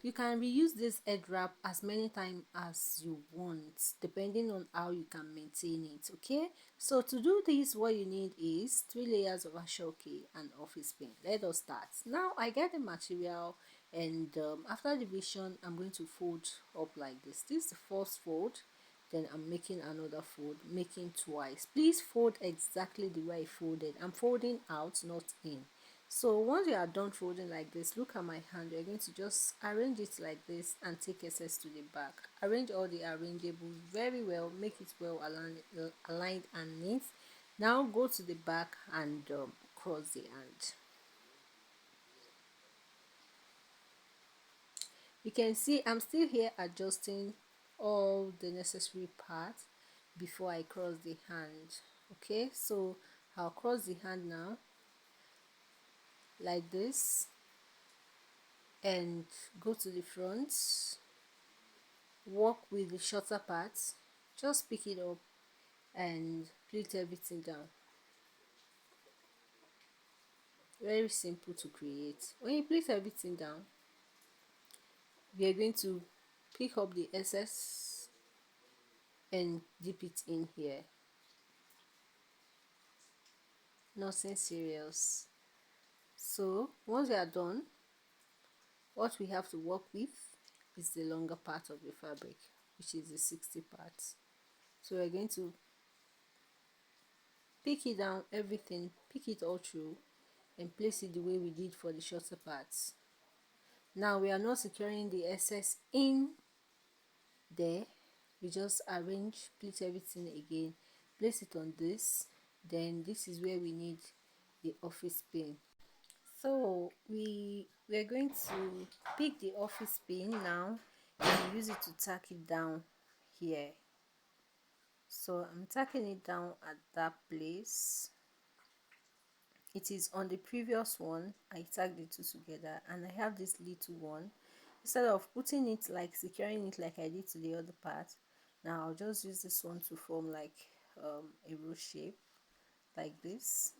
You can reuse this head wrap as many times as you want, depending on how you can maintain it. Okay, so to do this, what you need is 3 layers of aso-oke and office paint. Let us start. Now I get the material, and after division I'm going to fold up like this. This is the first fold, then I'm making another fold, making twice. Please fold exactly the way I folded. I'm folding out, not in. So once you are done folding like this, look at my hand. You're going to just arrange it like this and take excess to the back. Arrange all the arrangeables very well, make it well aligned and neat. Now go to the back and cross the hand. You can see I'm still here adjusting all the necessary parts before I cross the hand. Okay, so I'll cross the hand now like this and go to the front, work with the shorter parts, just pick it up and pleat everything down. Very simple to create. When you pleat everything down, we are going to pick up the excess and dip it in here. Nothing serious. So once we are done, what we have to work with is the longer part of the fabric, which is the 60 parts. So we're going to pick it down, everything, pick it all through and place it the way we did for the shorter parts. Now we are not securing the excess in there, we just arrange, pleat everything again, place it on this, then this is where we need the office pin. So we're going to pick the office pin now and use it to tack it down here. So I'm tacking it down at that place. It is on the previous one I tagged the two together, and I have this little one. Instead of putting it like securing it like I did to the other part, now I'll just use this one to form like a rose shape like this.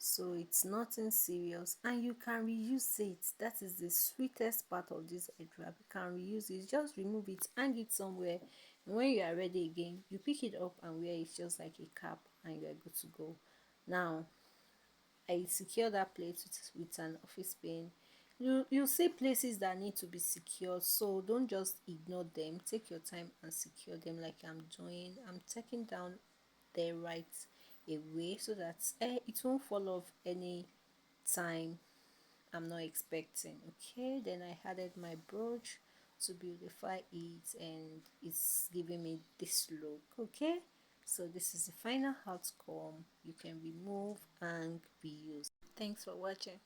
So it's nothing serious and you can reuse it. That is the sweetest part of this head wrap. You can reuse it, just remove it, hang it somewhere, and when you are ready again, you pick it up and wear it just like a cap and you are good to go. Now I secure that plate with an office pin. You see places that need to be secured, so don't just ignore them. Take your time and secure them like I'm doing. I'm taking down there right away so that it won't fall off any time I'm not expecting. Okay, then I added my brooch to beautify it and it's giving me this look. Okay, so this is the final outcome. You can remove and reuse. Thanks for watching.